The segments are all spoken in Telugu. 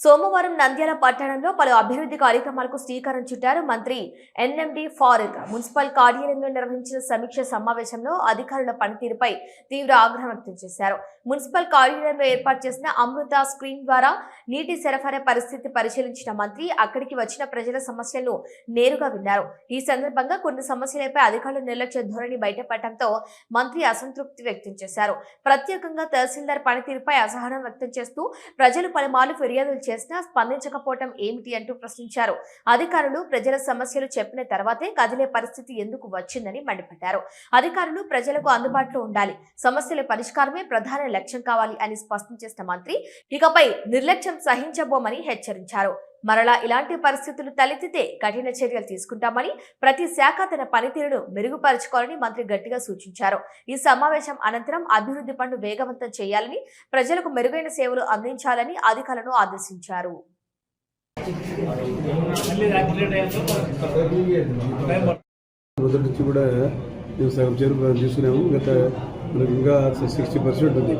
సోమవారం నంద్యాల పట్టణంలో పలు అభివృద్ధి కార్యక్రమాలకు శ్రీకారం చుట్టారు మంత్రి ఎన్ఎండి ఫారూక్. మున్సిపల్ కార్యాలయంలో నిర్వహించిన సమీక్ష సమావేశంలో అధికారుల పనితీరుపై తీవ్ర ఆగ్రహం వ్యక్తం చేశారు. మున్సిపల్ కార్యాలయంలో ఏర్పాటు చేసిన అమృత స్క్రీన్ ద్వారా నీటి సరఫరా పరిస్థితి పరిశీలించిన మంత్రి అక్కడికి వచ్చిన ప్రజల సమస్యలను నేరుగా విన్నారు. ఈ సందర్భంగా కొన్ని సమస్యలపై అధికారులు నిర్లక్ష్య ధోరణి బయటపడటంతో మంత్రి అసంతృప్తి వ్యక్తం చేశారు. ప్రత్యేకంగా తహసీల్దార్ పనితీరుపై అసహనం వ్యక్తం చేస్తూ ప్రజలు పలుమార్లు ఫిర్యాదులు చేసినా స్పందించకపోవడం ఏమిటి అంటూ ప్రశ్నించారు. అధికారులు ప్రజల సమస్యలు చెప్పిన తర్వాతే కదిలే పరిస్థితి ఎందుకు వచ్చిందని మండిపడ్డారు. అధికారులు ప్రజలకు అందుబాటులో ఉండాలి, సమస్యల పరిష్కారమే ప్రధాన లక్ష్యం కావాలి అని స్పష్టం చేసిన మంత్రి ఇకపై నిర్లక్ష్యం సహించబోమని హెచ్చరించారు. మరలా ఇలాంటి పరిస్థితులు తలెత్తితే కఠిన చర్యలు తీసుకుంటామని, ప్రతి శాఖ తన పనితీరును మెరుగుపరచుకోవాలని మంత్రి గట్టిగా సూచించారు. ఈ సమావేశం అనంతరం అభివృద్ధి పనులు వేగవంతం చేయాలని, ప్రజలకు మెరుగైన సేవలు అందించాలని అధికారులను ఆదేశించారు. మనకు ఇంకా 60% ఉంది.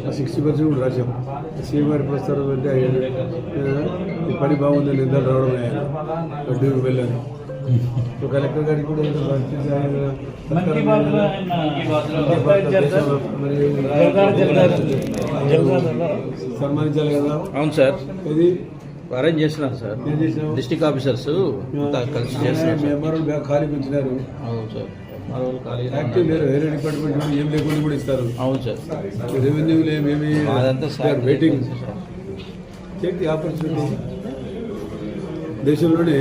ఆ 60% కూడా రాశాం. సీఎం గారి ప్రస్తారం అంటే ఈ పని బాగుందని నిర్ధారణ రావడం అయ్యాను వెళ్ళాను. కలెక్టర్ గారికి కూడా సన్మానించాలి కదా. అవును సార్, ఇది అరేంజ్ చేస్తున్నారు సార్. డిస్ట్రిక్ట్ ఆఫీసర్స్ కలిసి చేస్తున్నారు. ఖాళీ పెంచినారు. అవును సార్, యాక్టివ్ లేరు. వేరే డిపార్ట్మెంట్ ఏం లేకుండా కూడా ఇస్తారు. అవును సార్, రెవెన్యూలు ఏమేమి వెయిటింగ్ టేక్ ది ఆపర్చునిటీ. దేశంలోనే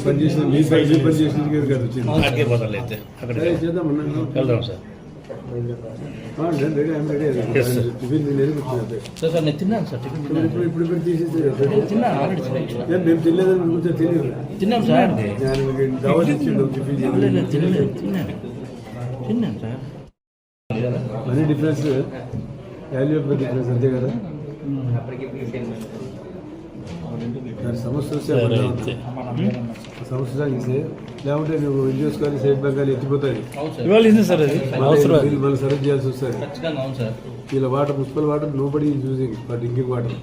పనిచేసిన మీ పనిచేసిన కదా వచ్చింది. చేద్దామన్నా సార్. ఇప్పుడు తీసేసి మేము తినలేదని తెలియదు. తిన్నాం సార్, దావత్ ఇచ్చిండు. తిన్నాం sir. Money difference, value of difference అంతే కదా. సమస్య సాగిస్తే లేకుంటే నువ్వు ఇది చేసుకోవాలి, సేఫ్ బెంగాల్ ఎత్తిపోతాయి. మనం సర్వ్ చేయాల్సి వస్తుంది. ఇలా water, municipal water nobody is using for drinking water.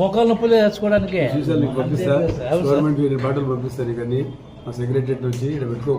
మోకాలు నొప్పులు తెచ్చుకోవడానికి పంపిస్తా, గవర్నమెంట్ బాటలు పంపిస్తారు. కానీ సెక్రటరీ వచ్చి పెట్టుకో.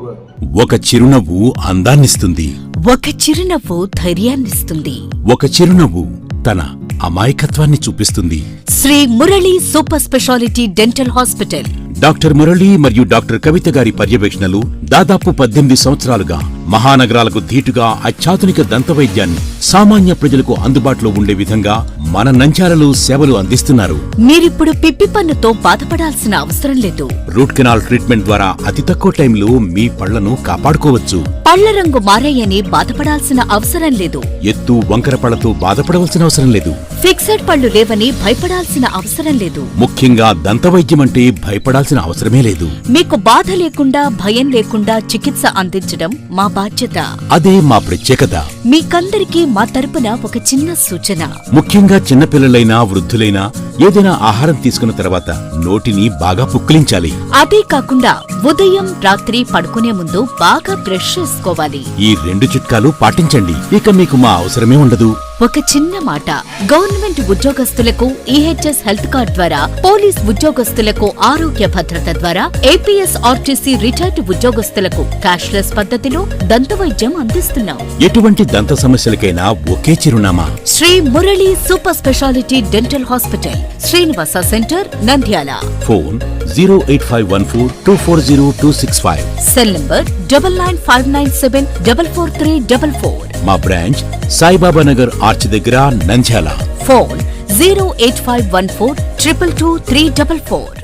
ఒక చిరునవ్వు అందాన్నిస్తుంది, ఒక చిరునవ్వు ధైర్యాన్నిస్తుంది, ఒక చిరునవ్వు తన అమాయకత్వాన్ని చూపిస్తుంది. Shri Murali super speciality dental hospital. Doctor Murali మరియు డాక్టర్ కవిత గారి పర్యవేక్షణలు దాదాపు 18 సంవత్సరాలుగా మహానగరాలకు ధీటుగా అత్యాధునిక దంతవైద్యాన్ని సామాన్య ప్రజలకు అందుబాటులో ఉండే విధంగా మన నంద్యాలలో సేవలు అందిస్తున్నారు. మీరిప్పుడు పిప్పి పన్నుతో బాధపడాల్సిన అవసరం లేదు. రూట్ కెనాల్ ట్రీట్మెంట్ ద్వారా అతి తక్కువ టైంలో మీ పళ్లను కాపాడుకోవచ్చు. పళ్ల రంగు మారాయని బాధపడాల్సిన అవసరం లేదు. ఎత్తు వంకర పళ్లతో బాధపడవలసిన అవసరం లేదు. ఫిక్సెడ్ పళ్లు లేవని భయపడాల్సిన అవసరం లేదు. ముఖ్యంగా దంతవైద్యం అంటే భయపడాల్సిన అవసరమే లేదు. మీకు బాధ లేకుండా, భయం లేకుండా చికిత్స అందించడం మా బాధ్యత. అదే మా ప్రత్యేకత. మీకందరికీ మా తరపున ఒక చిన్న సూచన. ముఖ్యంగా చిన్నపిల్లలైనా వృద్ధులైనా ఏదైనా ఆహారం తీసుకున్న తర్వాత నోటిని బాగా పుక్కిలించాలి. అదే కాకుండా ఉదయం, రాత్రి పడుకునే ముందు బాగా బ్రష్ చేసుకోవాలి. ఈ 2 చిట్కాలు పాటించండి, ఇక మీకు మా అవసరమే ఉండదు. ఒక చిన్న మాట, గవర్నమెంట్ ఉద్యోగస్తులకు ఈహెచ్ఎస్ హెల్త్ కార్డ్ ద్వారా, పోలీస్ ఉద్యోగస్తులకు ఆరోగ్య భద్రత ద్వారా, ఏపీఎస్ ఆర్టీసీ రిటైర్డ్ ఉద్యోగస్తులకు క్యాష్లెస్ పద్ధతిలో దంతవైద్యం అందిస్తున్నాం. ఎటువంటి దంత సమస్యలకైనా ఒకే చిరునామా, Shri Murali super speciality dental hospital, Srinivasa centre, Nandyal. Phone 08514240265. Cell number 9959744344. మా బ్రాంచ్ సాయిబాబా నగర్ ఆర్చ్ దగ్గర, నంద్యాల. ఫోన్ 08514222344.